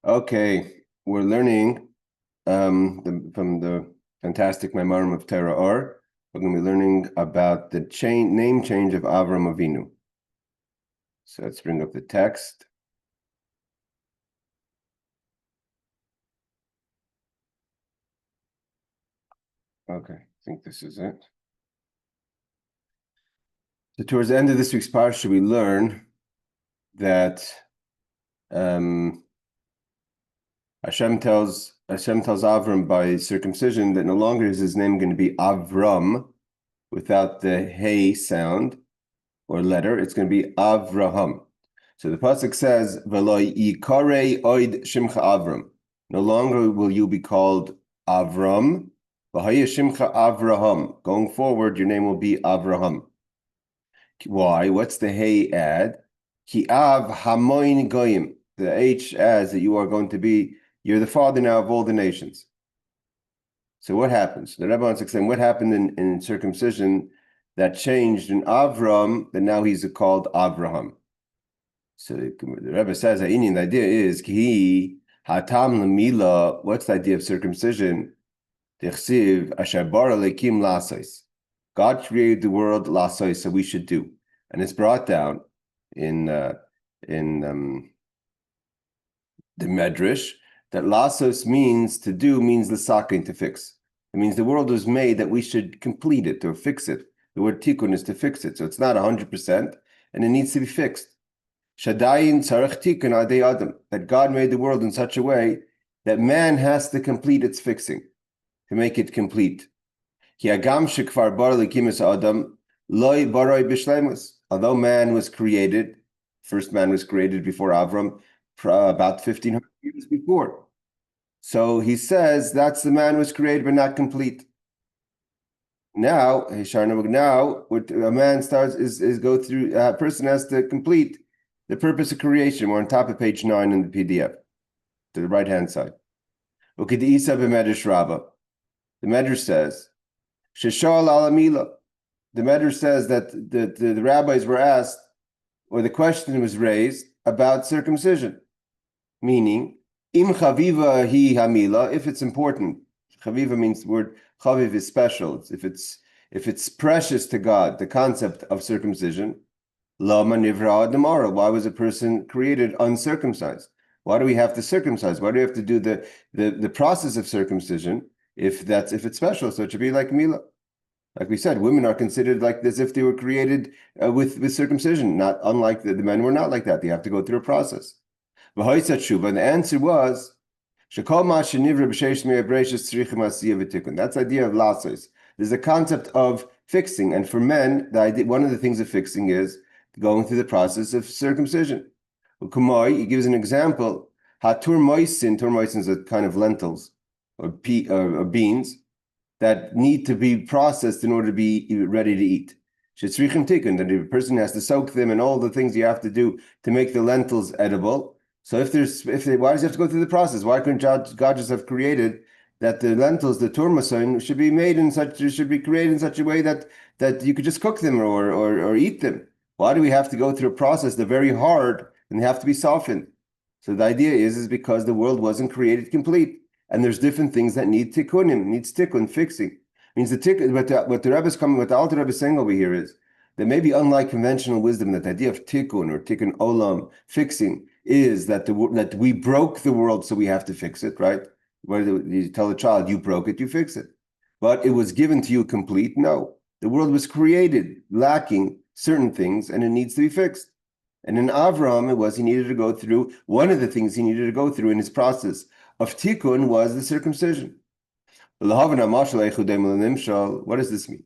Okay, we're learning from the fantastic Maamar of Torah. We're going to be learning about the name change of Abram Avinu. So let's bring up the text. Okay, I think this is it. So towards the end of this week's parsha, we learn that Hashem tells Avram by circumcision that no longer is his name going to be Avram without the hey sound or letter. It's going to be Avraham. So the pasuk says, "V'lo yikarei oid shimcha Avram." No longer will you be called Avram. V'haya shimcha Avraham. Going forward, your name will be Avraham. Why? What's the hey add? Ki av hamoin goyim. The H adds that you are going to be. You're the father now of all the nations. So what happens? The Rebbe wants to explain what happened in circumcision that changed in Avram, that now he's called Avraham. So the Rebbe says the idea is ki hatam lemila. What's the idea of circumcision? Tichsiv asher bara lekim lasos. God created the world lasos, so we should do, and it's brought down in the Medrash that lasos means to do, means l'sakin, to fix. It means the world was made that we should complete it or fix it. The word tikkun is to fix it, so it's not 100%, and it needs to be fixed. Shadayin tzarech tikkun adei adam, that God made the world in such a way that man has to complete its fixing, to make it complete. Ki hagam shekvar bar lekimus adam loy baroi b'shleimus. Although man was created, first man was created before Avram, about 1,500 years before. So he says that's the man was created but not complete. Now, what a man starts is go through, a person has to complete the purpose of creation. We're on top of page 9 in the PDF, to the right-hand side. The Medrash says, Sheshal alamila. The Medrash says that the rabbis were asked, or the question was raised about circumcision, meaning, im chaviva hi hamila, if it's important. Chaviva means the word chaviv is special. If it's precious to God, the concept of circumcision, lama nivra demara. Why was a person created uncircumcised? Why do we have to circumcise? Why do we have to do the process of circumcision if it's special? So it should be like mila. Like we said, women are considered like as if they were created with circumcision, not unlike the men were not like that. They have to go through a process. And the answer was, that's the idea of lasos. There's a concept of fixing, and for men, one of the things of fixing is going through the process of circumcision. He gives an example. Turmoisin is a kind of lentils or beans that need to be processed in order to be ready to eat. That the person has to soak them and all the things you have to do to make the lentils edible. So why does he have to go through the process? Why couldn't God just have created that the lentils, the turmasin, should be created in such a way that you could just cook them or eat them? Why do we have to go through a process? They're very hard and they have to be softened. So the idea is because the world wasn't created complete. And there's different things that need tikkunim, needs tikkun, fixing. Means the tikkun, what the Rebbe is coming, what the Alter Rebbe is saying over here is that maybe unlike conventional wisdom, that the idea of tikkun or tikkun olam, fixing, is that we broke the world, so we have to fix it, right? Whether you tell a child you broke it, you fix it. But it was given to you complete. No, the world was created lacking certain things, and it needs to be fixed. And in Avram, he needed to go through, one of the things he needed to go through in his process of tikkun was the circumcision. What does this mean?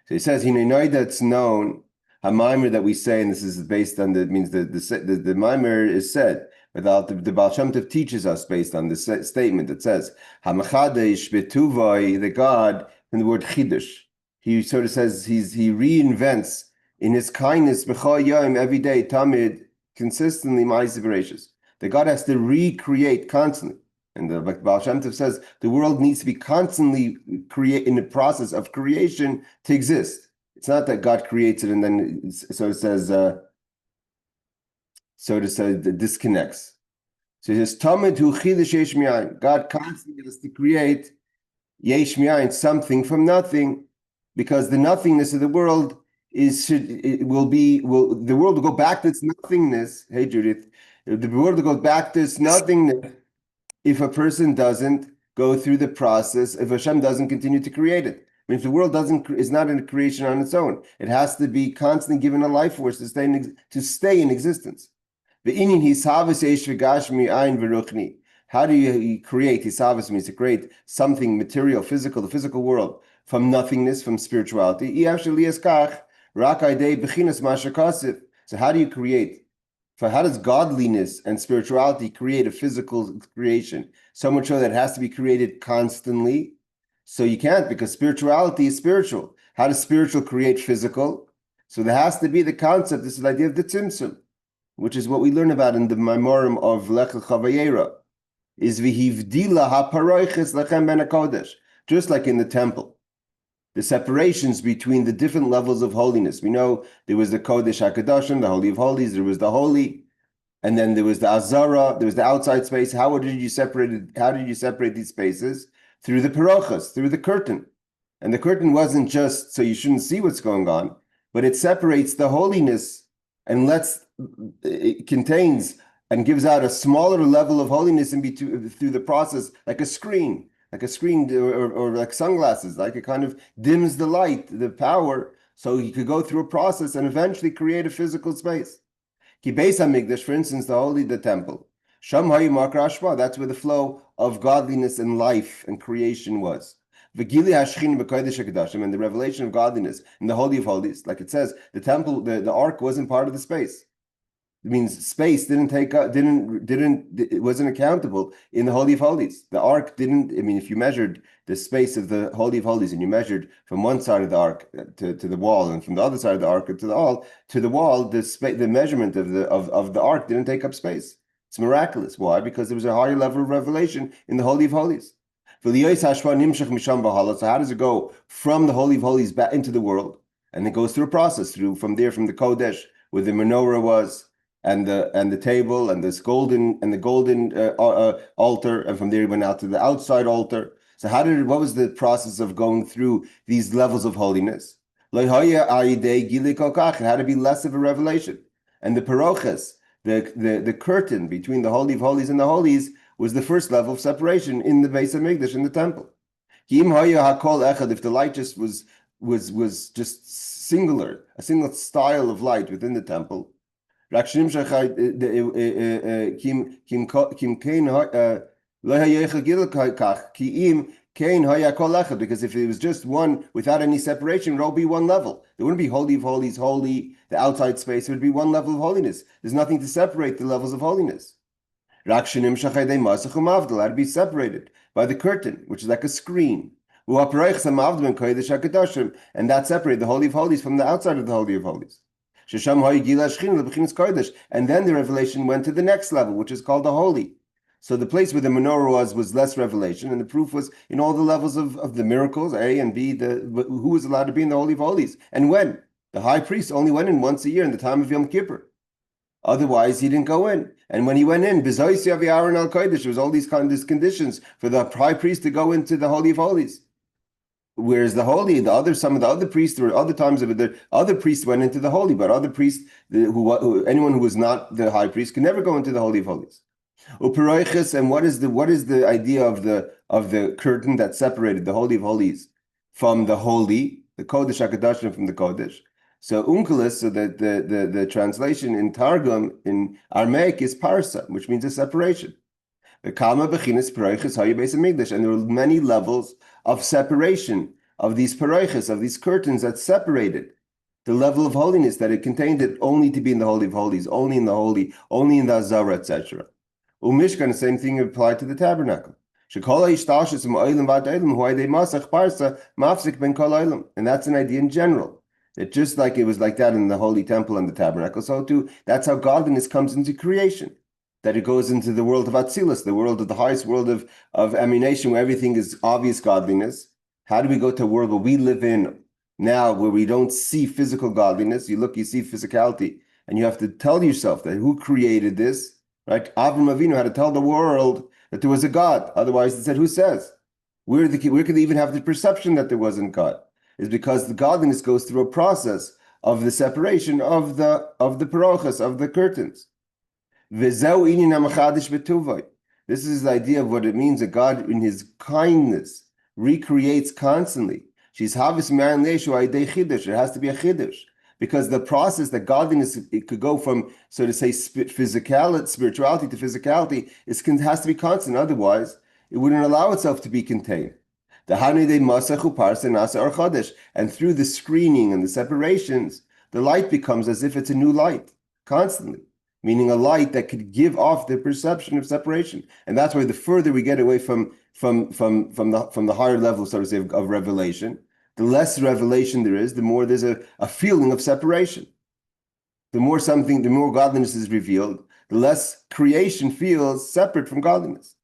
So he says, that's known, a Maamar that we say, and this is based on the Maamar is said, but the Baal Shem Tov teaches us based on this statement that says, the God, and the word chidush. He sort of says he reinvents in his kindness, every day, tamid, consistently, that God has to recreate constantly. And the Baal Shem Tov says the world needs to be constantly in the process of creation to exist. It's not that God creates it and then it disconnects. So he says, Tamid hu chidish yesh mi'ayin. God constantly has to create yesh mi'ayin, something from nothing, because the nothingness of the world the world will go back to its nothingness. Hey Judith, the world will go back to its nothingness if a person doesn't go through the process, if Hashem doesn't continue to create it. I mean, if the world is not a creation on its own, it has to be constantly given a life force to stay in existence. How do you create? Hisavas means to create something material, physical, the physical world, from nothingness, from spirituality. So how do you create? How does godliness and spirituality create a physical creation? So much so that it has to be created constantly. So you can't, because spirituality is spiritual. How does spiritual create physical? So there has to be the concept, this is the idea of the tzimtzum, which is what we learn about in the Maamar of Lech Lecha, is v'hivdila haparoiches lechem ben hakodesh. Just like in the temple, the separations between the different levels of holiness. We know there was the Kodesh HaKadoshim, the Holy of Holies, there was the Holy, and then there was the Azara, there was the outside space. How did you separate these spaces? Through the parochas, through the curtain. And the curtain wasn't just so you shouldn't see what's going on, but it separates the holiness and it contains and gives out a smaller level of holiness through the process, like a screen or like sunglasses, like it kind of dims the light, the power, so you could go through a process and eventually create a physical space. Ki Beis HaMikdash, for instance, the temple. Sham Hayu Makar Hashpah, that's where the flow of godliness and life and creation was. V'gili Hashchin b'Kodesh HaKadoshim, and the revelation of godliness in the Holy of Holies, like it says, the temple, the ark wasn't part of the space. It means space it wasn't accountable in the Holy of Holies. The ark didn't. I mean, if you measured the space of the Holy of Holies and you measured from one side of the ark to the wall, and from the other side of the ark to the wall, the measurement of the ark didn't take up space. It's miraculous. Why? Because there was a higher level of revelation in the Holy of Holies. So how does it go from the Holy of Holies back into the world? And it goes through a process from the Kodesh, where the menorah was, and the table and the golden altar, and from there he went out to the outside altar. So what was the process of going through these levels of holiness? It had to be less of a revelation. And the parochas, the curtain between the Holy of Holies and the Holies, was the first level of separation in the Beis HaMikdash, in the temple. If the light just was just singular, a single style of light within the temple, because if it was just one without any separation, it would all be one level. There wouldn't be Holy of Holies, holy, the outside space. It would be one level of holiness. There's nothing to separate the levels of holiness. Had to be separated by the curtain, which is like a screen. And that separated the Holy of Holies from the outside of the Holy of Holies. And then the revelation went to the next level, which is called the Holy. So the place where the menorah was less revelation, and the proof was in all the levels of the miracles, A and B, who was allowed to be in the Holy of Holies. And when? The high priest only went in once a year in the time of Yom Kippur. Otherwise, he didn't go in. And when he went in, there was all these conditions for the high priest to go into the Holy of Holies. Whereas some of the other priests, there were other times of it, the other priests went into the holy, but other priests, anyone who was not the high priest, could never go into the Holy of Holies. And what is the idea of the curtain that separated the Holy of Holies from the holy, the Kodesh HaKadoshim from the Kodesh? So Unkelos, so that the translation in Targum in Aramaic is parsa, which means a separation. And there were many levels of separation of these parochas, of these curtains that separated the level of holiness that it contained, it only to be in the Holy of Holies, only in the Holy, only in the Azara, etc. Mishkan, the same thing applied to the tabernacle. And that's an idea in general. That just like it was like that in the Holy Temple and the tabernacle, so too, that's how godliness comes into creation. That it goes into the world of Atzilus, the world of the highest world of emanation, where everything is obvious godliness. How do we go to a world where we live in now, where we don't see physical godliness? You see physicality, and you have to tell yourself that who created this? Right? Avram Avinu had to tell the world that there was a God. Otherwise, he said, who says? Where could they even have the perception that there wasn't God? Is because the godliness goes through a process of the separation of the parochas, of the curtains. This is the idea of what it means that God, in His kindness, recreates constantly. It has to be a chiddush, because the process that godliness, it could go from, so to say, spirituality to physicality, has to be constant. Otherwise, it wouldn't allow itself to be contained. And through the screening and the separations, the light becomes as if it's a new light, constantly. Meaning a light that could give off the perception of separation. And that's why the further we get away from the higher level, so to say, of revelation, the less revelation there is, the more there's a feeling of separation. The more godliness is revealed, the less creation feels separate from godliness.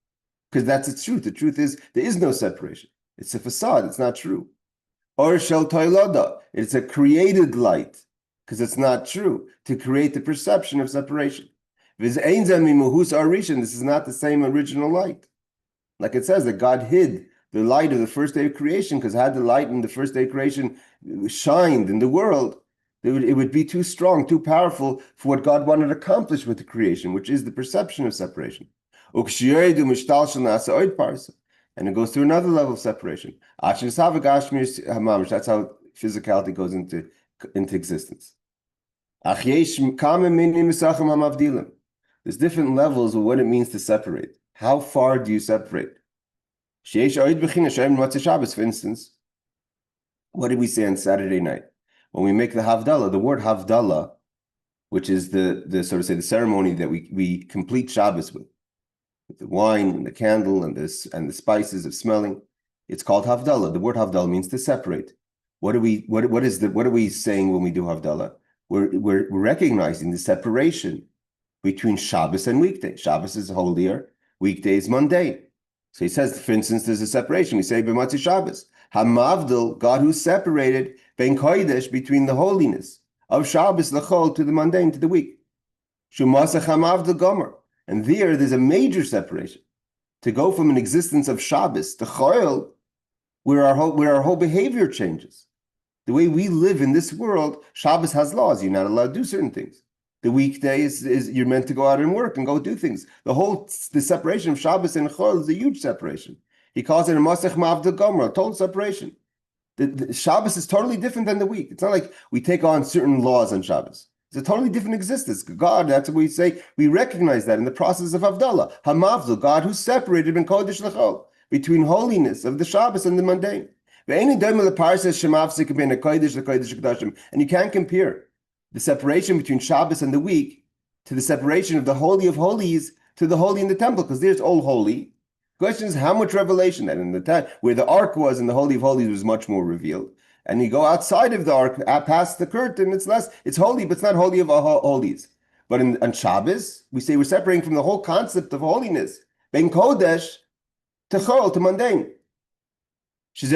Because that's its truth. The truth is there is no separation. It's a facade, it's not true. Or shel toilada, it's a created light, because it's not true, to create the perception of separation. This is not the same original light. Like it says that God hid the light of the first day of creation, because had the light in the first day of creation shined in the world, it would be too strong, too powerful for what God wanted to accomplish with the creation, which is the perception of separation. And it goes through another level of separation. That's how physicality goes into existence. There's different levels of what it means to separate. How far do you separate? For instance, what did we say on Saturday night? When we make the Havdalah, the word Havdalah, which is the sort of say the ceremony that we complete Shabbos with the wine and the candle and the spices of smelling, it's called Havdalah. The word Havdalah means to separate. What are we saying when we do Havdalah? We're recognizing the separation between Shabbos and weekday. Shabbos is holier, weekday is mundane. So he says, for instance, there's a separation. We say b'matzi Shabbos, Hamavdil, God who separated ben kodesh, between the holiness of Shabbos l'chol, to the mundane, to the week. Shumasach Hamavdil gomer, and there's a major separation to go from an existence of Shabbos to chol, where our whole behavior changes. The way we live in this world, Shabbos has laws. You're not allowed to do certain things. The weekday is you're meant to go out and work and go do things. The separation of Shabbos and Chol is a huge separation. He calls it a Masech Mavdil Gomer, a total separation. The Shabbos is totally different than the week. It's not like we take on certain laws on Shabbos. It's a totally different existence. God, that's what we say. We recognize that in the process of Havdalah. Hamavdil, God who separated ben Kodesh l'chol, between holiness of the Shabbos and the mundane. And you can't compare the separation between Shabbos and the week to the separation of the Holy of Holies to the Holy in the temple, because there's all holy. The question is how much revelation. And in the time where the ark was in the Holy of Holies was much more revealed. And you go outside of the ark, past the curtain, it's holy, but it's not holy of holies. But on Shabbos, we say we're separating from the whole concept of holiness. Ben Kodesh to Chol, to mundane. That's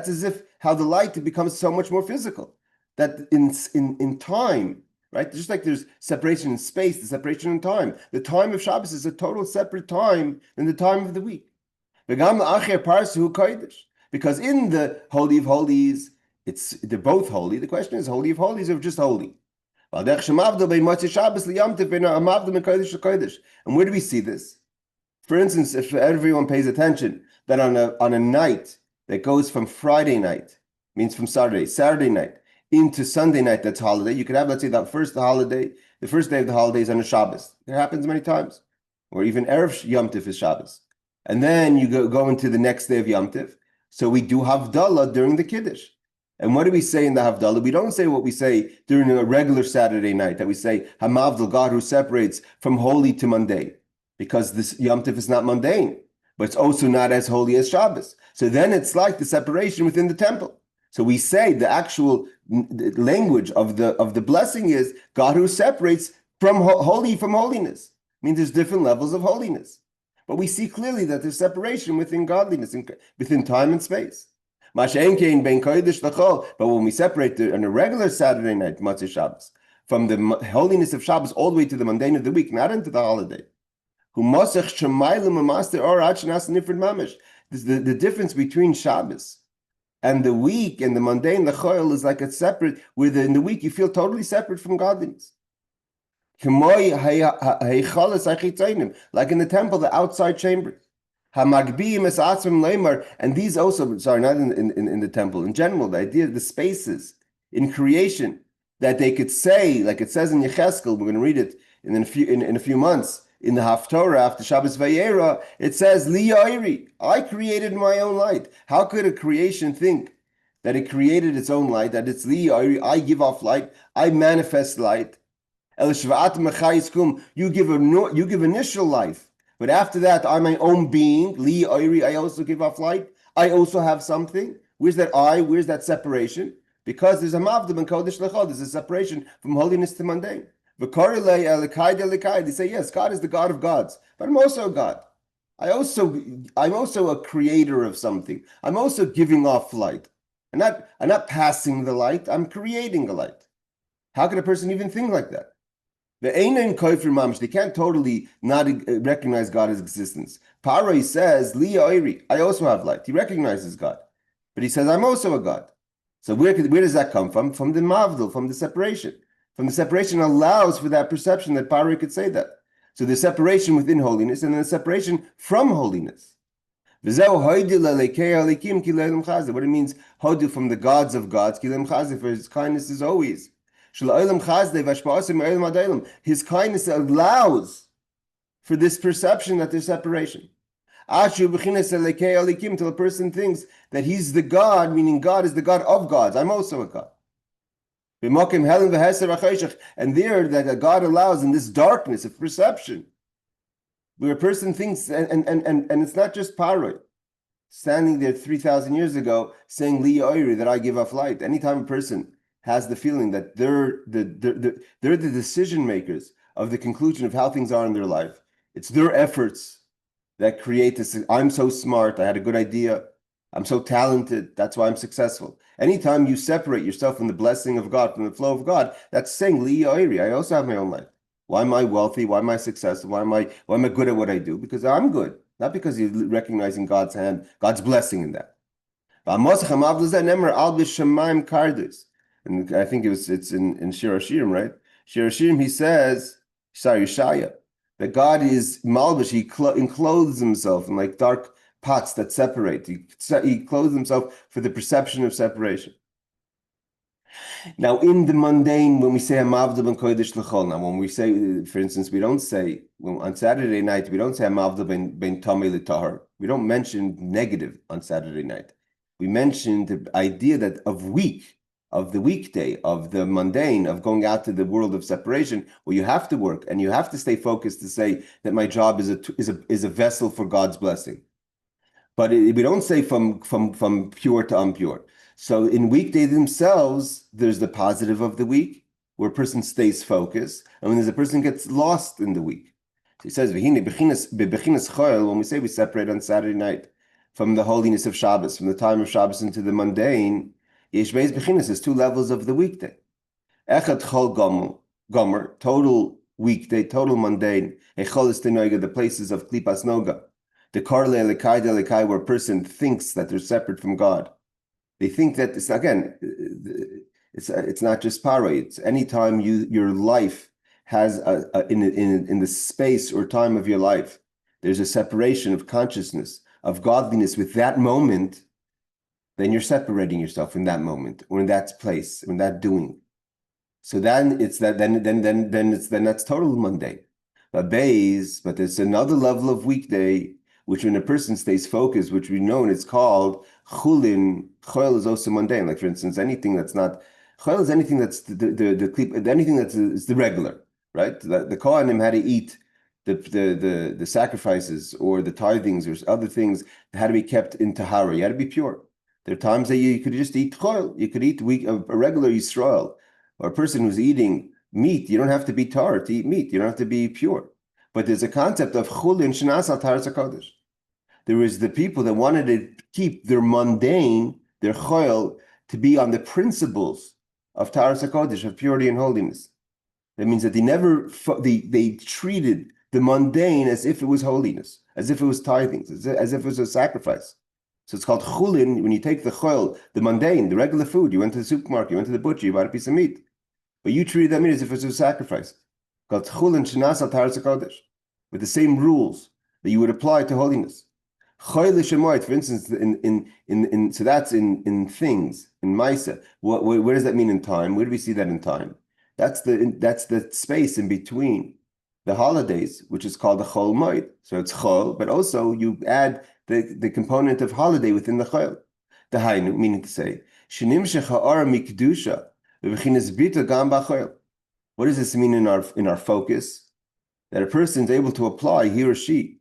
as if how the light becomes so much more physical. That in time, right? Just like there's separation in space, the separation in time. The time of Shabbos is a total separate time than the time of the week. Because in the Holy of Holies, they're both holy. The question is Holy of Holies or just holy? And where do we see this? For instance, if everyone pays attention, that on a night that goes from Friday night, means from Saturday night, into Sunday night, that's holiday, you could have, let's say, the first day of the holiday is on a Shabbos. It happens many times. Or even Erev Yom Tif is Shabbos. And then you go into the next day of Yom Tif. So we do Havdalah during the Kiddush. And what do we say in the Havdalah? We don't say what we say during a regular Saturday night, that we say, Hamavdil, God who separates from holy to mundane. Because this Yom Tif is not mundane, but it's also not as holy as Shabbos. So then it's like the separation within the temple. So we say the actual language of the blessing is God who separates from holy from holiness. I mean, there's different levels of holiness. But we see clearly that there's separation within godliness, within time and space. But when we separate on a regular Saturday night, Matzah Shabbos, from the holiness of Shabbos all the way to the mundane of the week, not into the holiday. The difference between Shabbos and the week and the mundane, the choil, is like it's separate. In the week you feel totally separate from godliness. Like in the temple, the outside chamber. And these also, sorry, not in the temple, in general, the idea of the spaces in creation that they could say, like it says in Yecheskel, we're going to read it in a few months, in the Haftorah after Shabbos Vayera, it says, Li Yairi, I created my own light. How could a creation think that it created its own light, that it's Li Yairi, I give off light, I manifest light. You give initial life, but after that, I'm my own being. Li Yairi, I also give off light. I also have something. Where's that I? Where's that separation? Because there's a mavdum and kodesh lechol. There's a separation from holiness to mundane. They say, yes, God is the God of gods, but I'm also a God. I'm also a creator of something. I'm also giving off light. I'm not passing the light. I'm creating the light. How can a person even think like that? They can't totally not recognize God's existence. Paro says, Li Oiri, I also have light. He recognizes God, but he says, I'm also a God. So where does that come from? From the mavdil, from the separation. From the separation allows for that perception that Paro could say that. So the separation within holiness and then the separation from holiness. What it means, hodu, from the gods of gods, for his kindness is always. His kindness allows for this perception that there's separation. Till a person thinks that he's the God, meaning God is the God of gods. I'm also a God. And there, that God allows in this darkness of perception, where a person thinks, and it's not just Paroi, standing there 3,000 years ago saying Li Oiri, that I give off light. Anytime a person has the feeling that they're the decision makers of the conclusion of how things are in their life, it's their efforts that create this. I'm so smart, I had a good idea, I'm so talented, that's why I'm successful. Anytime you separate yourself from the blessing of God, from the flow of God, that's saying Li Oiri, I also have my own life. Why am I wealthy? Why am I successful? Why am I good at what I do? Because I'm good, not because you're recognizing God's hand, God's blessing in that. And I think it's in Shiur, right? Shiur, he says, Yeshaya, that God is malbish, he encloses himself in like dark pots that separate. He clothes himself for the perception of separation. Now, in the mundane, when we say Hamavda ben Kodesh L'chol, now when we say, for instance, we don't say, on Saturday night, we don't say Hamavda ben Tomei L'Tahar. We don't mention negative on Saturday night. We mention the idea that of the weekday, of the mundane, of going out to the world of separation, where you have to work and you have to stay focused to say that my job is a vessel for God's blessing. But we don't say from pure to impure. So in weekday themselves, there's the positive of the week, where a person stays focused, and when there's a person gets lost in the week. So he says, when we say we separate on Saturday night from the holiness of Shabbos, from the time of Shabbos into the mundane, there's two levels of the weekday. Echad chol gomer, total weekday, total mundane. Echol is the places of klipas noga. The karle lekai, where a person thinks that they're separate from God. They think that it's not just paroi. It's anytime your life has in the space or time of your life, there's a separation of consciousness, of godliness with that moment, then you're separating yourself in that moment or in that place, in that doing. So then it's that then that's total mundane. But there's another level of weekday, which when a person stays focused, which we know, and it's called chulin. Choil is also mundane. Like for instance, anything that's not choil is anything that's anything that's is the regular, right? The Kohanim had to eat the sacrifices or the tithings or other things that had to be kept in tahara. You had to be pure. There are times that you could just eat choil. You could eat a regular Yisrael, or a person who's eating meat. You don't have to be tar to eat meat. You don't have to be pure. But there's a concept of chulin shenas al taras hakodesh. There was the people that wanted to keep their mundane, their choil, to be on the principles of taras hakodesh, of purity and holiness. That means that they treated the mundane as if it was holiness, as if it was tithings, as if it was a sacrifice. So it's called chulin. When you take the chol, the mundane, the regular food, you went to the supermarket, you went to the butcher, you bought a piece of meat, but you treated that meat as if it was a sacrifice. Called chulin shenas al taras hakodesh, with the same rules that you would apply to holiness. Choy l'shemoit, for instance, so that's in things, in Maisa. Where does that mean in time? Where do we see that in time? That's the space in between the holidays, which is called the chol moed. So it's chol, but also you add the component of holiday within the chol. The hainu, meaning to say, shenimshech ha'ara mikdusha v'chinas bita gam b'chol. What does this mean in our focus? That a person is able to apply, he or she,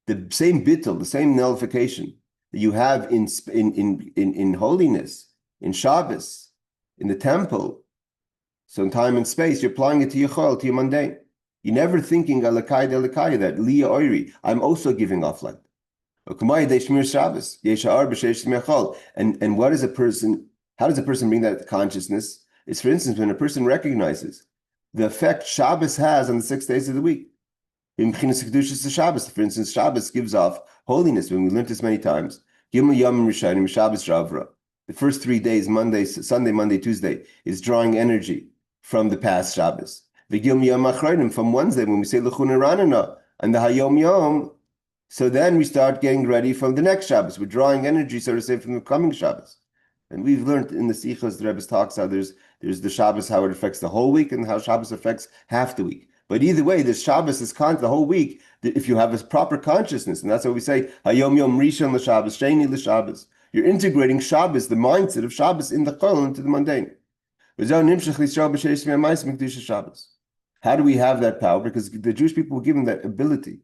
the same bittul, the same nullification that you have in holiness, in Shabbos, in the temple. So in time and space, you're applying it to your chol, to your mundane. You're never thinking alakai de that liya oiri, I'm also giving off light. And what is a person? How does a person bring that consciousness? It's, for instance, when a person recognizes the effect Shabbos has on the 6 days of the week. For instance, Shabbos gives off holiness. When we learned this many times, the first 3 days, Monday, Sunday, Monday, Tuesday, is drawing energy from the past Shabbos. From Wednesday, when we say L'chuna Ranana and the Hayom Yom, so then we start getting ready from the next Shabbos. We're drawing energy, so to say, from the coming Shabbos. And we've learned in the Sichos, the Rebbe talks how there's the Shabbos, how it affects the whole week, and how Shabbos affects half the week. But either way, the Shabbos is the whole week, if you have a proper consciousness, and that's what we say, Hayom Yom Rishon l'Shabbos, Sheni l'Shabbos. You're integrating Shabbos, the mindset of Shabbos, in the chol, into the mundane. How do we have that power? Because the Jewish people were given that ability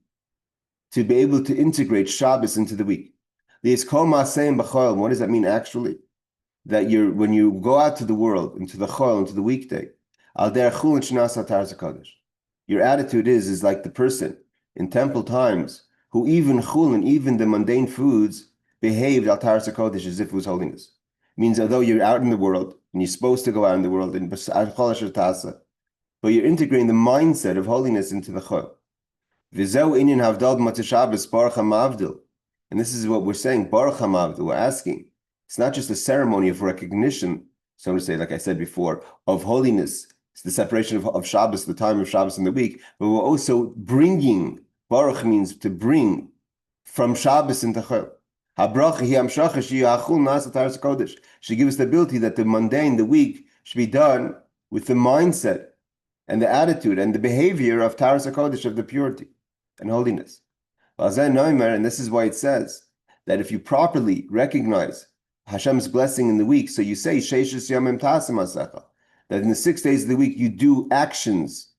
to be able to integrate Shabbos into the week. What does that mean actually? That when you go out to the world, into the chol, into the weekday, your attitude is like the person in temple times who even chulin, even the mundane foods, behaved al taras hakodesh as if it was holiness. Means although you're out in the world and you're supposed to go out in the world, but you're integrating the mindset of holiness into the chol. And this is what we're saying, Baruch HaMavdil, we're asking. It's not just a ceremony of recognition, so to say, like I said before, of holiness. It's the separation of Shabbos, the time of Shabbos in the week, but we're also bringing, Baruch means to bring, from Shabbos into Chol. She gives us the ability that the mundane, the week, should be done with the mindset and the attitude and the behavior of Taras HaKodesh, of the purity and holiness. And this is why it says that if you properly recognize Hashem's blessing in the week, so you say Sheishis Yamim Tasim Asecha, that in the 6 days of the week you do actions,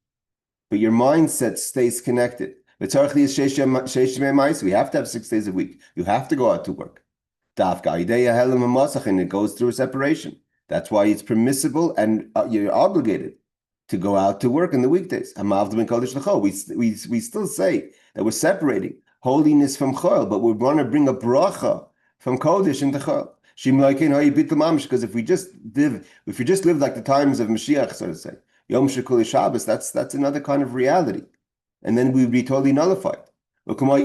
but your mindset stays connected. We have to have 6 days a week. You have to go out to work. And it goes through a separation. That's why it's permissible and you're obligated to go out to work in the weekdays. We still say that we're separating holiness from chol, but we want to bring a bracha from kodesh into chol. Because if we just live like the times of Mashiach, so to say, Yom Shekuli Shabbos, that's another kind of reality, and then we'd be totally nullified. For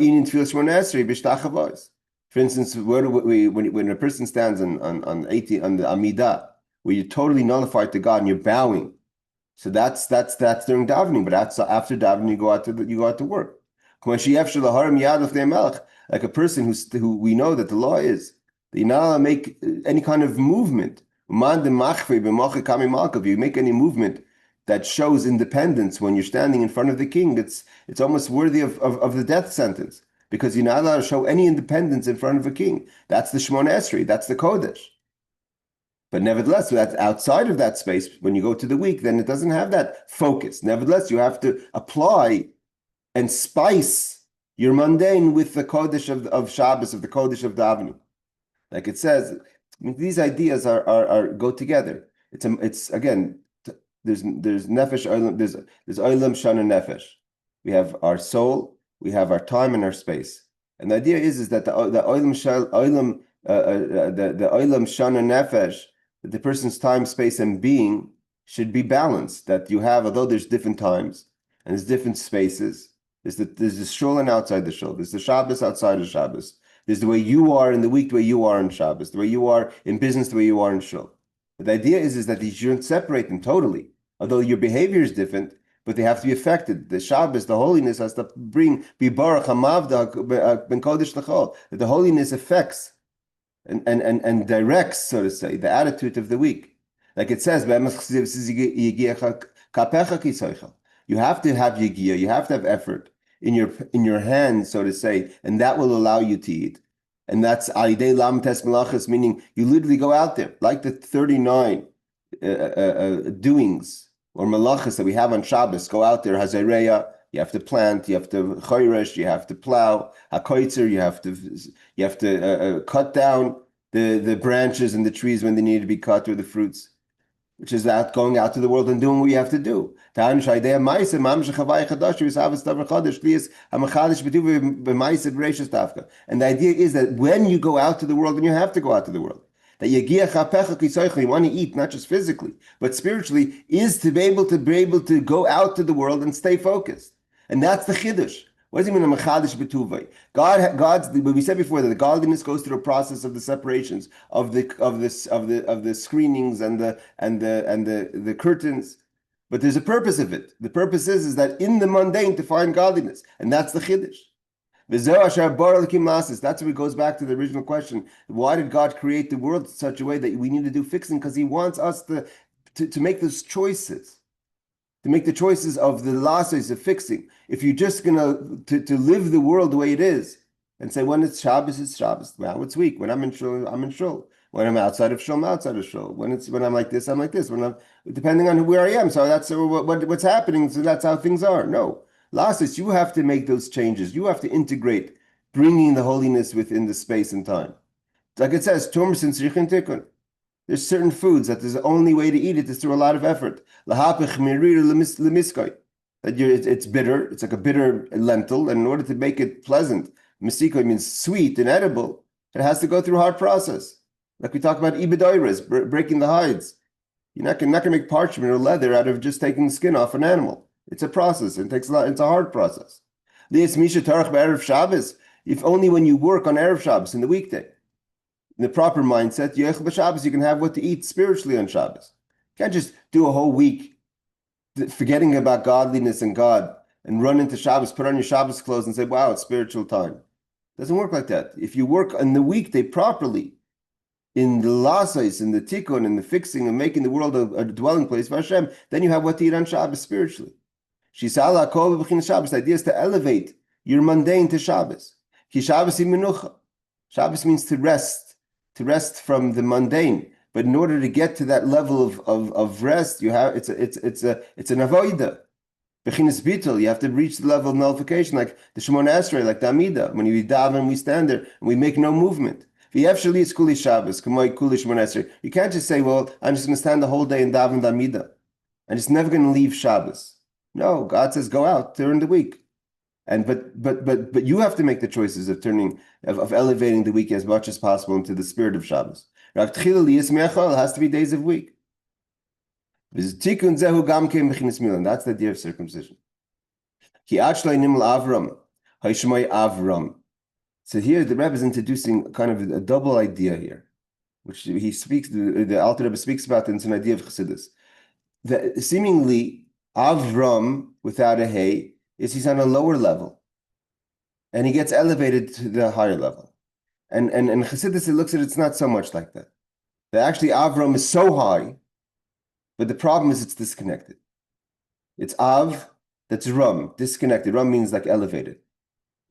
instance, when a person stands on 18 on the Amidah, where you're totally nullified to God and you're bowing, so that's during davening, but after davening you go out to work. Like a person who we know that the law is that you're not allowed to make any kind of movement. If you make any movement that shows independence when you're standing in front of the king, it's almost worthy of the death sentence, because you're not allowed to show any independence in front of a king. That's the Shemona Esrei, that's the Kodesh. But nevertheless, that's outside of that space. When you go to the week, then it doesn't have that focus. Nevertheless, you have to apply and spice your mundane with the Kodesh of Shabbos, of the Kodesh of davening. Like it says, these ideas are go together. It's again, there's nefesh olam, there's olam shana nefesh. We have our soul, we have our time and our space. And the idea is that the olam shana nefesh, the person's time, space, and being should be balanced. That you have, although there's different times and there's different spaces, there's the shul and outside the shul. There's the Shabbos outside of Shabbos. There's the way you are in the week, the way you are in Shabbos, the way you are in business, the way you are in shul. But the idea is that you shouldn't separate them totally. Although your behavior is different, but they have to be affected. The Shabbos, the holiness has to be baruch hamavda ben kodesh l'chol. That the holiness affects and directs, so to say, the attitude of the week. Like it says, you have to have yigiyah, you have to have effort in your hands, so to say, and that will allow you to eat. And that's alidei lam tes melachas, meaning you literally go out there, like the 39 doings or malachas that we have on Shabbos. Go out there, hazareya, you have to plant, you have to chayresh, you have to plow, hakoitzer, you have to cut down the branches and the trees when they need to be cut, or the fruits, which is that going out to the world and doing what you have to do. And the idea is that when you go out to the world, and you have to go out to the world, that you want to eat, not just physically, but spiritually, is to be able to go out to the world and stay focused. And that's the chiddush. What does it mean, mechadish betuvay? God's. What we said before, that the godliness goes through a process of the separations, of the screenings and the curtains. But there's a purpose of it. The purpose is that in the mundane to find godliness, and that's the chiddush. That's where it goes back to the original question. Why did God create the world in such a way that we need to do fixing? Because He wants us to make those choices. To make the choices of the lasses of fixing. If you're just gonna to live the world the way it is, and say when it's Shabbos. Well, it's week. When I'm in shul, I'm in shul. When I'm outside of shul, I'm outside of shul. When I'm like this, I'm like this. When I'm depending on where I am. So that's what's happening. So that's how things are. No, lasses, you have to make those changes. You have to integrate, bringing the holiness within the space and time. Like it says, Tumr sin tzrichin tikkun. There's certain foods that the only way to eat it is through a lot of effort. That it's bitter. It's like a bitter lentil, and in order to make it pleasant, misiko means sweet and edible. It has to go through a hard process. Like we talk about ibidoiras, breaking the hides. You're not gonna make parchment or leather out of just taking the skin off an animal. It's a process. It takes a lot. It's a hard process. If only when you work on Erev Shabbos in the weekday, in the proper mindset, you can have what to eat spiritually on Shabbos. You can't just do a whole week forgetting about godliness and God and run into Shabbos, put on your Shabbos clothes and say, wow, it's spiritual time. It doesn't work like that. If you work on the weekday properly, in the lasais, in the tikkun, in the fixing and making the world a dwelling place for Hashem, then you have what to eat on Shabbos spiritually. The idea is to elevate your mundane to Shabbos. Shabbos means to rest from the mundane. But in order to get to that level of rest, you have it's an avoida. Bechinas bitul, you have to reach the level of nullification, like the Shemona Esrei, like the Amida. When we daven, we stand there and we make no movement. You can't just say, well, I'm just going to stand the whole day and daven the Amida. And it's never going to leave Shabbos. No, God says go out during the week. And but you have to make the choices of elevating the week as much as possible into the spirit of Shabbos. It has to be days of week. And that's the idea of circumcision. Avram. So here the Rebbe is introducing kind of a double idea here, which the Alter Rebbe speaks about, and it's an idea of Chassidus. Seemingly Avram without a hey is he's on a lower level, and he gets elevated to the higher level. And Chassidus, it looks at it's not so much like that. That actually Avram is so high, but the problem is it's disconnected. It's Av, that's Ram, disconnected. Ram means like elevated.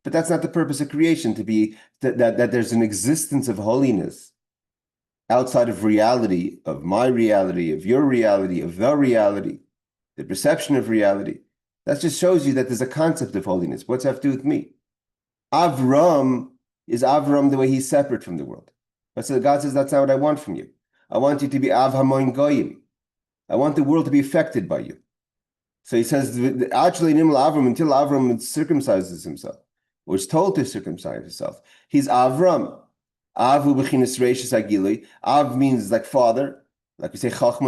But that's not the purpose of creation, to be that there's an existence of holiness outside of reality, of my reality, of your reality, of the reality, the perception of reality. That just shows you that there's a concept of holiness. What's that have to do with me? Avram is Avram the way he's separate from the world. But so God says, that's not what I want from you. I want you to be Av Hamoin Goyim. I want the world to be affected by you. So he says, actually, until Avram circumcises himself, or is told to circumcise himself, he's Avram. Avu b'chinas reishis agili. Av means like father, Like we say Chachma,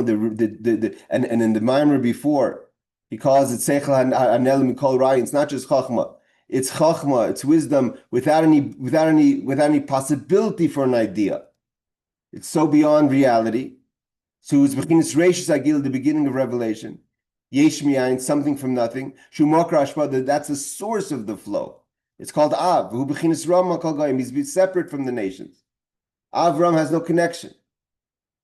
and in the Maamar before, he calls it Seichel Hanel Mikol Rayin. It's not just Chachma. It's Chachma, it's wisdom without any possibility for an idea. It's so beyond reality. So it's Bechinas Reishis Agil, the beginning of revelation. Yesh Miyayin, something from nothing. Shumokra Ashpa, that's the source of the flow. It's called Av. Hu Bechinas Rama Kol Goyim. He's separate from the nations. Avram has no connection.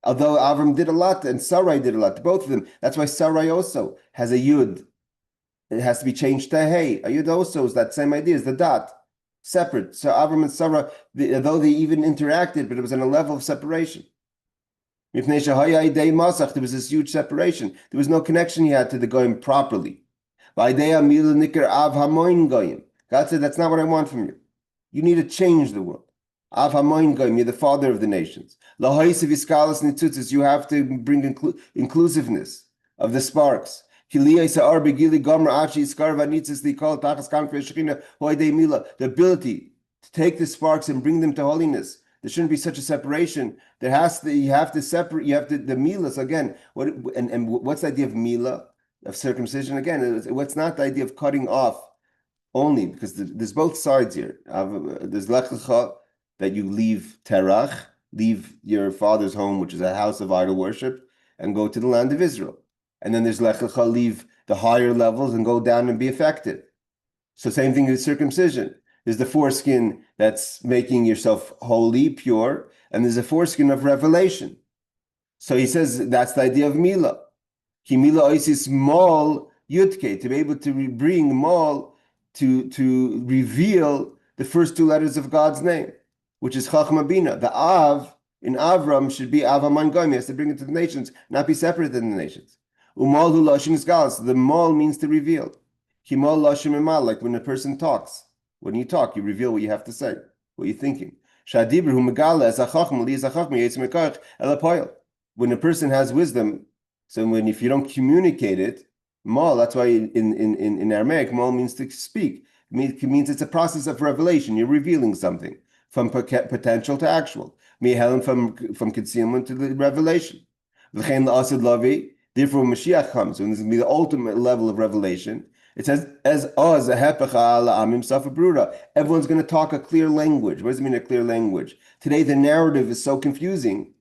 Although Abram did a lot and Sarai did a lot, both of them. That's why Sarai also has a Yud. It has to be changed to Hey. A Yud also is that same idea as the dot. Separate. So Abram and Sarah, though they even interacted, but it was on a level of separation. There was this huge separation. There was no connection he had to the Goyim properly. God said, that's not what I want from you. You need to change the world. Av HaMoin Goyim, you're the father of the nations. You have to bring inclusiveness of the sparks. The ability to take the sparks and bring them to holiness. There shouldn't be such a separation. You have to separate. You have to the milas again. What's the idea of mila, of circumcision? Again, what's not the idea of cutting off only, because there's both sides here. There's lech lecha, that you leave terach, leave your father's home, which is a house of idol worship, and go to the land of Israel. And then there's lech lecha, leave the higher levels and go down and be affected. So same thing with circumcision. There's the foreskin that's making yourself holy, pure, and there's a foreskin of revelation. So he says that's the idea of mila. Mila oisis mol yudke, to be able to bring mol to reveal the first two letters of God's name, which is Chachma Bina. The Av in Avram should be Av HaMoin Goyim. He has to bring it to the nations, not be separate than the nations. Umal hu lashim is galas. The mol means to reveal. Kimol lashim emal, like when a person talks. When you talk, you reveal what you have to say, what you're thinking. Shadibr hu megala as a chachma li as a chachma yetz mekach el hapoel. When a person has wisdom, so if you don't communicate it, mal. That's why in Aramaic, mal means to speak. It means it's a process of revelation. You're revealing something from potential to actual. From concealment to the revelation. Therefore, when Mashiach comes, when this is going to be the ultimate level of revelation, it says, everyone's going to talk a clear language. What does it mean, a clear language? Today, the narrative is so confusing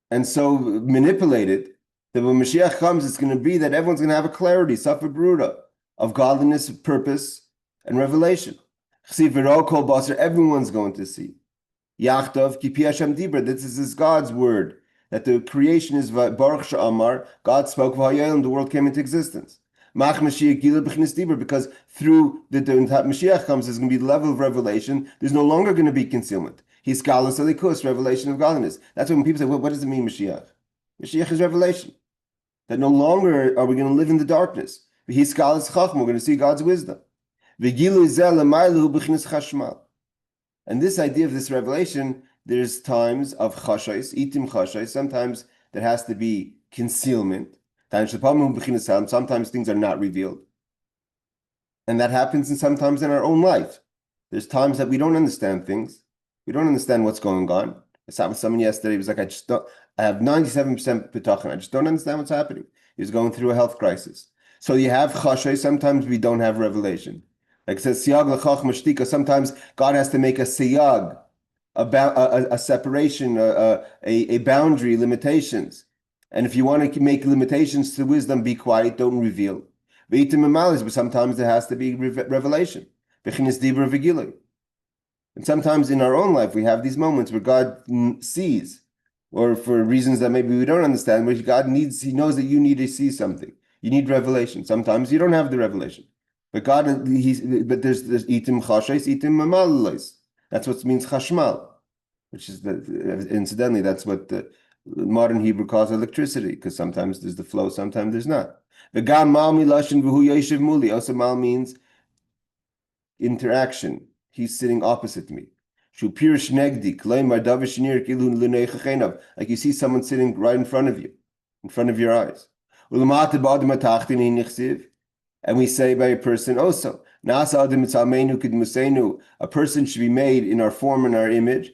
and so manipulated that when Mashiach comes, it's going to be that everyone's going to have a clarity, safa bruda, of godliness, purpose, and revelation. Everyone's going to see. Yachtov kipi Hashem dibra. This is God's word, that the creation is Baruch Sha'amar. God spoke, and the world came into existence. Because through the Mashiach comes, there's going to be the level of revelation. There's no longer going to be concealment. He's galas alikus, revelation of godliness. That's when people say, well, what does it mean, Mashiach? Mashiach is revelation. That no longer are we going to live in the darkness. He's galas chachma. We're going to see God's wisdom. And this idea of this revelation, there's times of chashais, itim chashais. Sometimes there has to be concealment. Sometimes things are not revealed. And that happens sometimes in our own life. There's times that we don't understand things. We don't understand what's going on. I sat with someone yesterday. He was like, I have 97% bitachon. I just don't understand what's happening. He was going through a health crisis. So you have chashay. Sometimes we don't have revelation. Like it says, siyag l'chach mashtika. Sometimes God has to make a siyag, a separation, a boundary, limitations. And if you want to make limitations to wisdom, be quiet, don't reveal. But sometimes there has to be revelation. And sometimes in our own life, we have these moments where God sees, or for reasons that maybe we don't understand, where He knows that you need to see something. You need revelation. Sometimes you don't have the revelation. But God, but there's itim chashais, itim mamalois. That's what means chashmal, which is incidentally, that's what the modern Hebrew calls electricity, because sometimes there's the flow, sometimes there's not. V'gam mal milashin v'hu yeshiv muli. Also, mal means interaction. He's sitting opposite me. Like you see someone sitting right in front of you, in front of your eyes. And we say by a person also, a person should be made in our form and our image.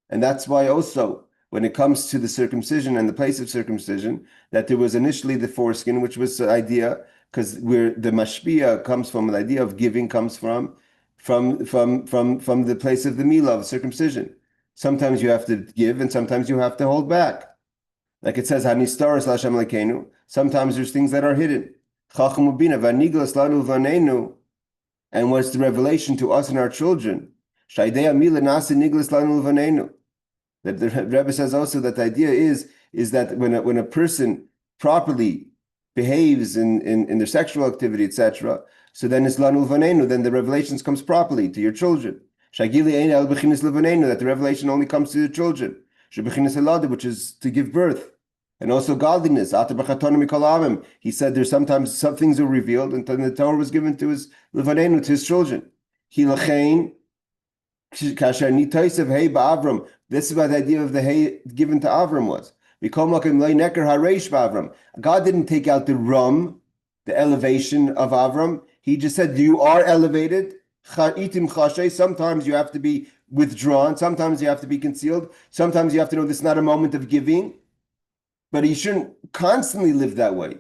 And that's why also, when it comes to the circumcision and the place of circumcision, that there was initially the foreskin, which was the idea, because where the mashpia comes from, the idea of giving comes from the place of the milah, of circumcision. Sometimes you have to give, and sometimes you have to hold back. Like it says, Hanistaras Lashem Lekenu. Sometimes there's things that are hidden. Chacham ubina vaniglas lanu vanenu. And what's the revelation to us and our children? Shaidei amila nasi niglas lanu vanenu. That the Rebbe says also that the idea is that when a person properly behaves in their sexual activity, etc., so then it's lanu vanenu, then the revelations comes properly to your children. Shagili ein el bechinas levanenu, that the revelation only comes to the children. Which is to give birth, and also godliness. He said there's sometimes some things are revealed, and then the Torah was given to his levanenu, to his children. This is what the idea of the hay given to Abram was. God didn't take out the rum, the elevation of Abram. He just said you are elevated. Sometimes you have to be withdrawn. Sometimes you have to be concealed. Sometimes you have to know this is not a moment of giving. But you shouldn't constantly live that way.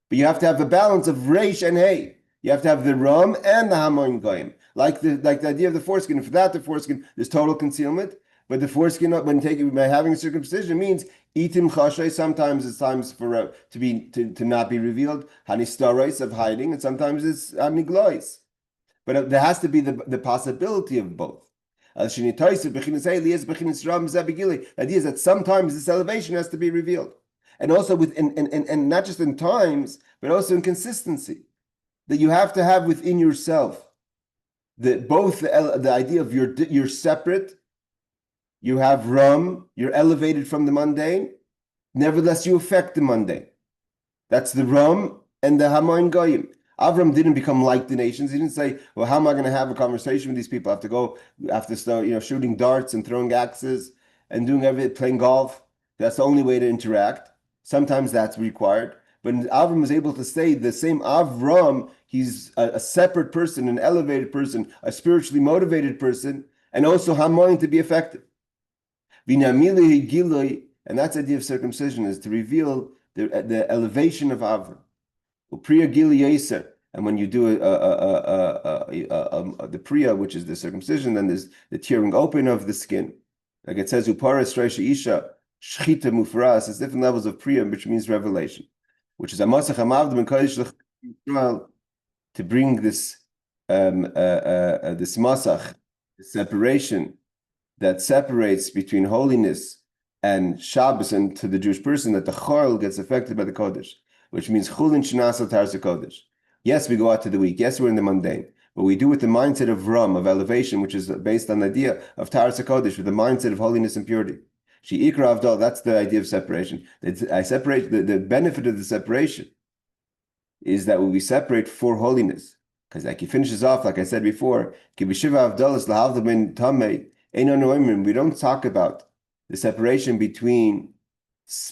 But you have to have a balance of reish and hay. You have to have the rum and the hamoin goyim. Like the idea of the foreskin. For that, the foreskin, there's total concealment. But the foreskin, by having a circumcision, means itim chashay. Sometimes it's times for to not be revealed. Hanistarais, of hiding, and sometimes it's haniglois. But there has to be the possibility of both. The idea is that sometimes this elevation has to be revealed. And also and not just in times, but also in consistency. That you have to have within yourself the idea of you're separate, you have rum, you're elevated from the mundane, nevertheless you affect the mundane. That's the rum and the hamoin goyim. Abram didn't become like the nations. He didn't say, well, how am I going to have a conversation with these people? I have to start, shooting darts and throwing axes and doing everything, playing golf. That's the only way to interact. Sometimes that's required. But Abram was able to say the same Avram, he's a separate person, an elevated person, a spiritually motivated person, and also hamoin to be effective. And that's the idea of circumcision, is to reveal the elevation of Avram. And when you do the priya, which is the circumcision, then there's the tearing open of the skin. Like it says, uparas reisha isha shchita mufras. It's different levels of priya, which means revelation, which is a masach hamavdim and kodesh l'Yisrael, to bring this this masach, the separation that separates between holiness and Shabbos, and to the Jewish person, that the chol gets affected by the kodesh, which means chulin shenasa tarsa kodesh. Yes, we go out to the week. Yes, we're in the mundane, but we do with the mindset of rum, of elevation, which is based on the idea of tarsa kodesh, with the mindset of holiness and purity. She ikra avdal. That's the idea of separation. I separate. The benefit of the separation is that when we separate for holiness, because like he finishes off, like I said before, we don't talk about the separation between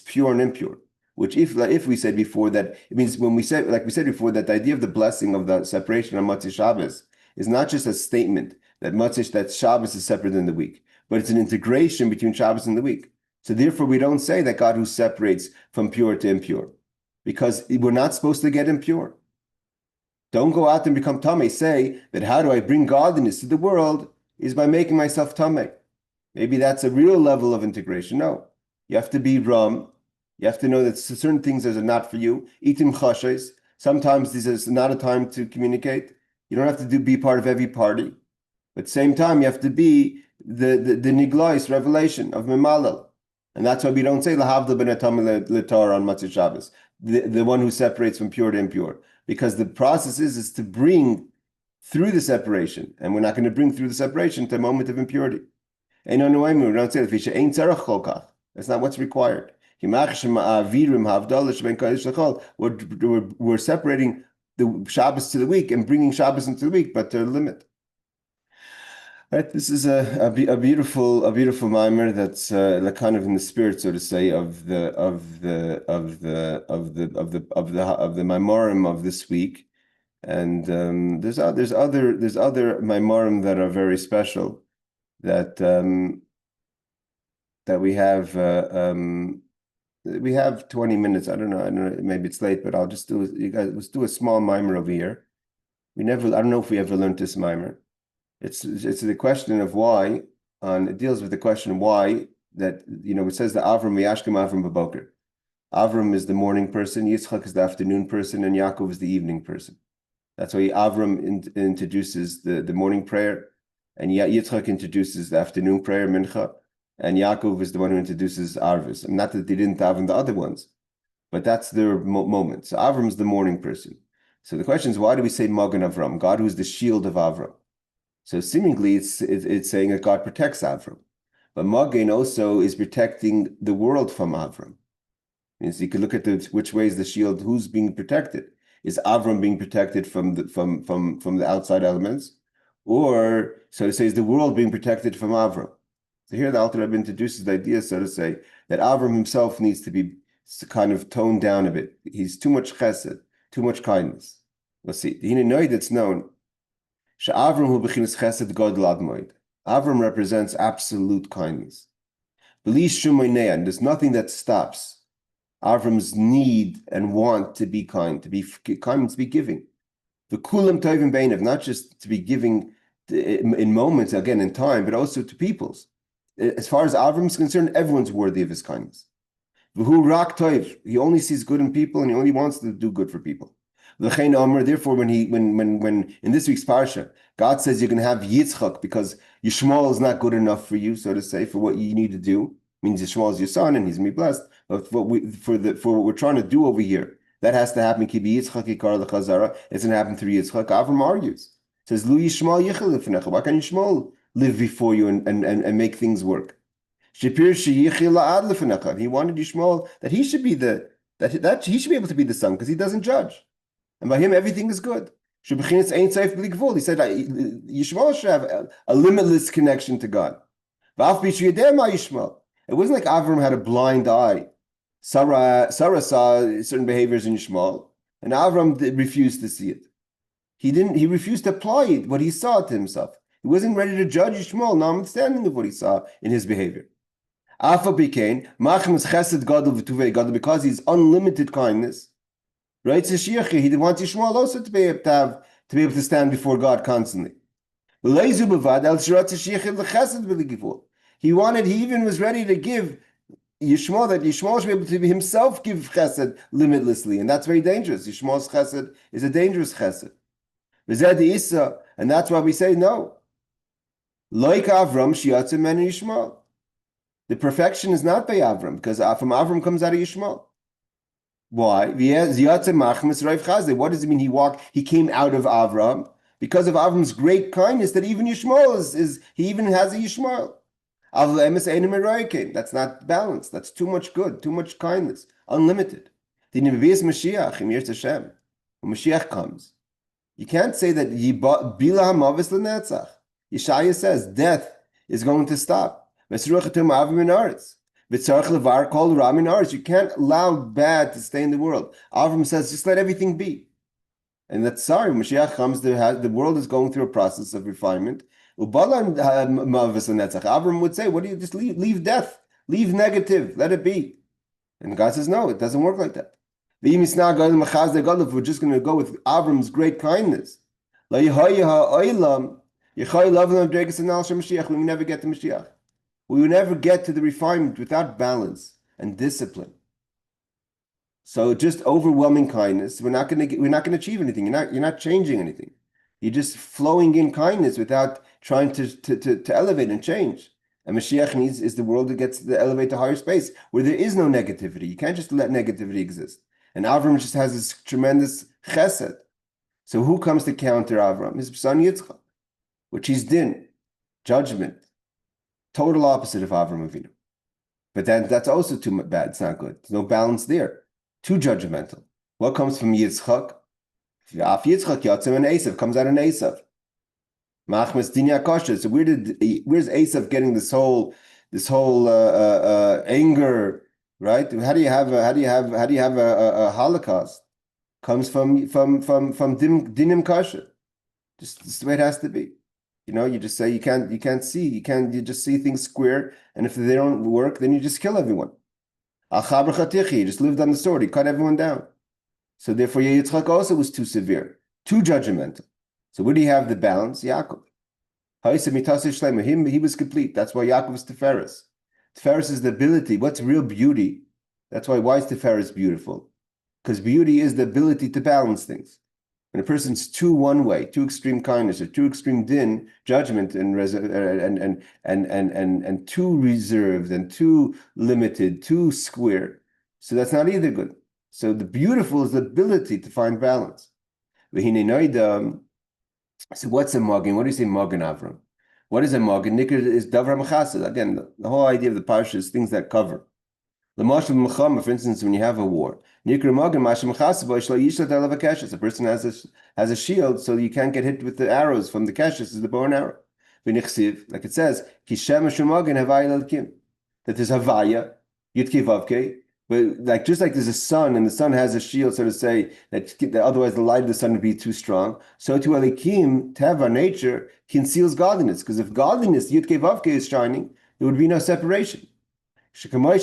pure and impure. Which, if we said before that, it means when we said, like we said before, that the idea of the blessing of the separation on Motzei Shabbos is not just a statement that Shabbos is separate than the week, but it's an integration between Shabbos and the week. So therefore, we don't say that God who separates from pure to impure, because we're not supposed to get impure. Don't go out and become tamei. Say that how do I bring godliness to the world is by making myself tamei. Maybe that's a real level of integration. No, you have to be ram. You have to know that certain things are not for you. Itim chashes. Sometimes this is not a time to communicate. You don't have to be part of every party. But at the same time, you have to be the niglois revelation of Memalel. And that's why we don't say lahavdil ben atam leTorah on Motzei Shabbos, the one who separates from pure to impure. Because the process is to bring through the separation. And we're not going to bring through the separation to a moment of impurity. We don't say that. That's not what's required. We're separating the Shabbos to the week and bringing Shabbos into the week, but to a limit. Right? This is a beautiful Maamar that's kind of in the spirit, so to say, of the Maamarim of this week. And there's other Maamarim that are very special, that that we have 20 minutes. I don't know. Maybe it's late, but I'll just do you guys. Let's do a small Maamar over here. I don't know if we ever learned this Maamar. It's the question of why. It deals with the question why that it says that Abram Yashkim Abram Baboker. Abram is the morning person, Yitzchak is the afternoon person, and Yaakov is the evening person. That's why Abram introduces the morning prayer, and Yitzchak introduces the afternoon prayer, Mincha, and Yaakov is the one who introduces Arvis. Not that they didn't have in the other ones, but that's their moment. So Avram's the morning person. So the question is, why do we say Magen Avram, God who is the shield of Avram? So seemingly it's saying that God protects Avram. But Magen also is protecting the world from Avram. So you can look at which way is the shield, who's being protected. Is Avram being protected from the outside elements? Or, so to say, is the world being protected from Avram? So here the Alter Rebbe introduces the idea, so to say, that Avram himself needs to be kind of toned down a bit. He's too much chesed, too much kindness. Let's see. The Hinenoid that's known, Avram hu b'chinas chesed godel ad moed. Avram represents absolute kindness. B'li shumay ne'an, there's nothing that stops Avram's need and want to be kind, to be kind, to be giving. The kulam tovim beinav, not just to be giving in moments, again in time, but also to peoples. As far as Avram's concerned, everyone's worthy of his kindness. V'hu rak tov, he only sees good in people and he only wants to do good for people. Therefore, when in this week's parsha, God says you're going to have Yitzchak because Yishmael is not good enough for you, so to say, for what you need to do. It means Yishmael is your son and he's going to be blessed. But for what we're trying to do over here, that has to happen. Kibi Yitzchak yikar lechazara. It's going to happen through Yitzchak. Avram argues, says, Lu Yishmael yichel lefnecha. Why can't Yishmael live before you and make things work? Shapir sheyichel la'ad lefnecha. He wanted Yishmael that he should be that he should be able to be the son because he doesn't judge. And by him, everything is good. He said Yishmael should have a limitless connection to God. It wasn't like Avram had a blind eye. Sarah saw certain behaviors in Yishmael, and Avram refused to see it. He refused to apply it, what he saw to himself. He wasn't ready to judge Yishmael, notwithstanding of what he saw in his behavior. Because he's unlimited kindness. Right, so he wants Yishmael also to be able to stand before God constantly. He even was ready to give Yishmael, that Yishmael should be able to himself give chesed limitlessly, and that's very dangerous. Yishmael's chesed is a dangerous chesed. And that's why we say no. Like Avram, Shiatzim men Yishmael. The perfection is not by Avram, because from Avram comes out of Yishmael. Why? What does it mean he came out of Avram? Because of Avram's great kindness that even Yishmael he even has a Yishmael. That's not balanced. That's too much good, too much kindness, unlimited. When Mashiach comes, you can't say that Yeshaya says death is going to stop. You can't allow bad to stay in the world. Avram says, just let everything be. And that's sorry, when Mashiach comes, the world is going through a process of refinement. Avram would say, what do you just leave death? Leave negative, let it be. And God says, no, it doesn't work like that. If we're just going to go with Avram's great kindness, we will never get to Mashiach. We will never get to the refinement without balance and discipline. So just overwhelming kindness, we're not going to achieve anything. You're not changing anything. You're just flowing in kindness without trying to elevate and change. And Mashiach is the world that gets to elevate to higher space where there is no negativity. You can't just let negativity exist. And Avram just has this tremendous chesed. So who comes to counter Avram? His son Yitzchak, which is din, judgment. Total opposite of Avram Avinu. But then that's also too bad. It's not good. There's no balance there. Too judgmental. What comes from Yitzchak? Yitzchak, Yatzim, and Esav comes out in Esav. Machmas dinya kosher. So where's Esav getting this whole anger, right? How do you have a Holocaust? Comes from dinim kosher. Just the way it has to be. You just say you can't see, you just see things square, and if they don't work, then you just kill everyone. You just lived on the sword, he cut everyone down. So therefore, Yitzchak also was too severe, too judgmental. So where do you have the balance? Yaakov. He was complete. That's why Yaakov is Tiferes. Tiferes is the ability. What's real beauty? Why is Tiferes beautiful? Because beauty is the ability to balance things. When a person's too one way, too extreme kindness, or too extreme din, judgment, and too reserved, and too limited, too square, so that's not either good. So the beautiful is the ability to find balance. So what's a Magen? What do you say Magen Avram? What is a Magen? Nikr is Davram Chassid. Again, the whole idea of the parsha is things that cover. For instance, when you have a war, a person has a shield, so you can't get hit with the arrows from the keshes, is the bow and arrow. Like it says, that there's Havaya, Yutke Vavke, but just like there's a sun, and the sun has a shield, so to say, that otherwise the light of the sun would be too strong. So to Elikim, Teva, nature, conceals godliness, because if godliness, Yutke Vavke, is shining, there would be no separation. If not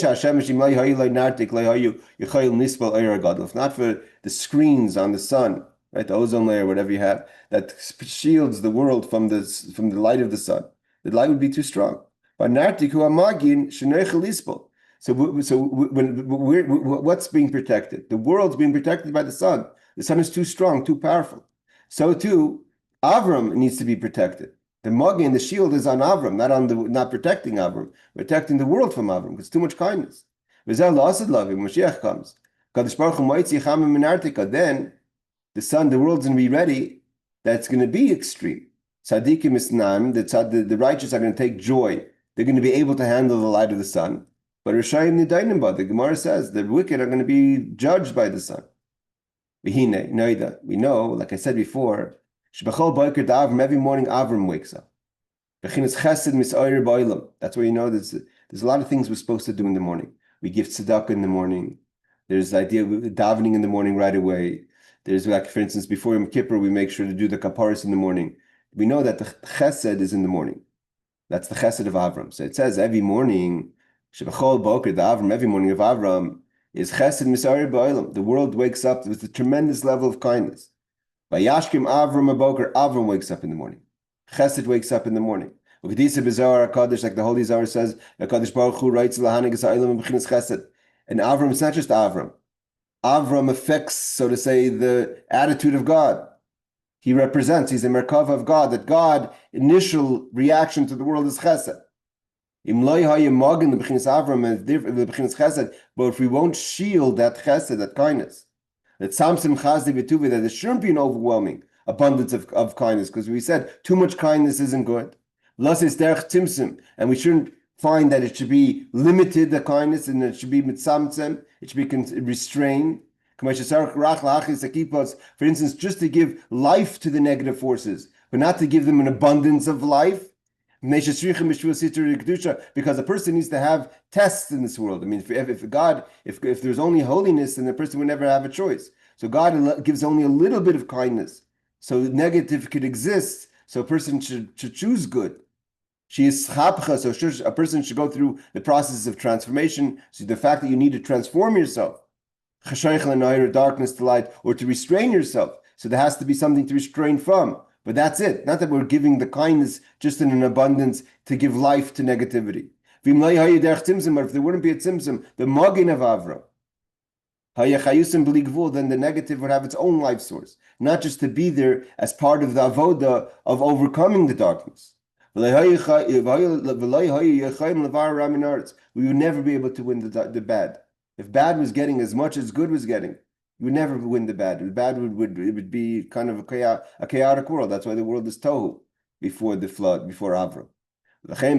for the screens on the sun, right, the ozone layer, whatever you have, that shields the world from the light of the sun, the light would be too strong. So what's being protected? The world's being protected by the sun. The sun is too strong, too powerful. So too, Abram needs to be protected. The Magen, the shield, is on Abram, not protecting Abram, protecting the world from Abram, because it's too much kindness. When Mashiach comes, then the sun, the world's going to be ready. That's going to be extreme. Tzadikim isnam, the righteous are going to take joy. They're going to be able to handle the light of the sun. But Rishayim Nidainim, the Gemara says, the wicked are going to be judged by the sun. We know, like I said before, every morning Avram wakes up. That's why there's a lot of things we're supposed to do in the morning. We give tzedakah in the morning. There's the idea of davening in the morning right away. There's, like, for instance, before Yom Kippur, we make sure to do the kaparis in the morning. We know that the chesed is in the morning. That's the chesed of Avram. So it says every morning, every morning of Avram is chesed misari ba'olam. The world wakes up with a tremendous level of kindness. By Yashkim Avram Aboker, Avram wakes up in the morning. Chesed wakes up in the morning. Like the Holy Zohar says, HaKadosh Baruch Hu writes chesed. And Avram is not just Avram. Avram affects, so to say, the attitude of God. He represents, he's a merkava of God, that God, initial reaction to the world is chesed. But if we won't shield that chesed, that kindness, that there shouldn't be an overwhelming abundance of kindness, because we said too much kindness isn't good. And we shouldn't find that it should be limited, the kindness, and it should be mitzamtzem, it should be restrained. For instance, just to give life to the negative forces, but not to give them an abundance of life. Because a person needs to have tests in this world. I mean, if there's only holiness, then the person would never have a choice. So God gives only a little bit of kindness. So negative could exist. So a person should choose good. She is chapcha, so a person should go through the process of transformation. So the fact that you need to transform yourself, darkness to light, or to restrain yourself. So there has to be something to restrain from. But that's it. Not that we're giving the kindness just in an abundance to give life to negativity. But if there wouldn't be a tzimtzum, the Magen of Avram, then the negative would have its own life source, not just to be there as part of the avoda of overcoming the darkness. We would never be able to win the bad. If bad was getting as much as good was getting, you would never win the bad. The bad would be kind of a chaotic world. That's why the world is tohu before the flood, before Abram. Every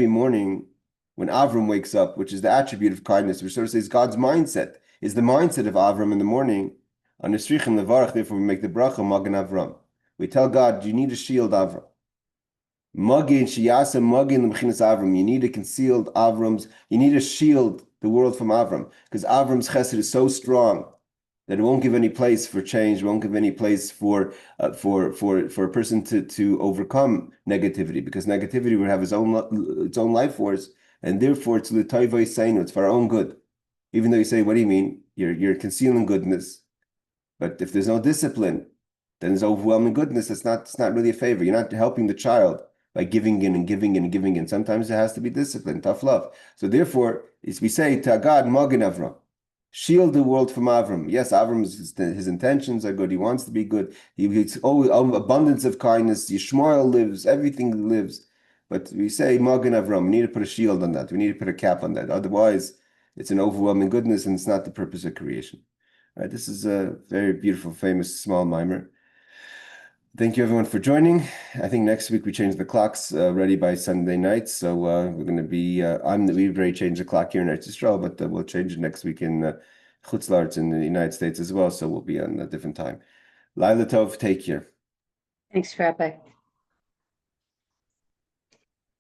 morning when Avram wakes up, which is the attribute of kindness, which sort of says God's mindset, is the mindset of Avram in the morning. On Nisrichim Levarach, therefore we make the bracha Magen Avram. We tell God, you need to shield Avram. Magin Shiyasa Magin L'Mechinas Avram. You need a concealed Avrams. You need to shield the world from Avram, because Avram's chesed is so strong that it won't give any place for change, won't give any place for a person to overcome negativity, because negativity will have its own life force, and therefore it's l'toivos seinu, it's for our own good. Even though you say, what do you mean? You're concealing goodness, but if there's no discipline, then there's overwhelming goodness. It's not really a favor. You're not helping the child by giving in and giving in and giving in. Sometimes there has to be discipline, tough love. So therefore, as we say to God, Magen Avram, shield the world from Abram. Yes, Abram, his intentions are good. He wants to be good. He's always abundance of kindness. Yishmael lives, everything lives. But we say Magen Avram. We need to put a shield on that. We need to put a cap on that. Otherwise, it's an overwhelming goodness, and it's not the purpose of creation. All right, this is a very beautiful, famous, small Maamar. Thank you, everyone, for joining. I think next week we change the clocks, ready by Sunday night. So we're going to be, we've already changed the clock here in Eretz Yisrael, but we'll change it next week in Chutz La'aretz in the United States as well. So we'll be on a different time. Laila Tov, take care. Thanks, Rabbi.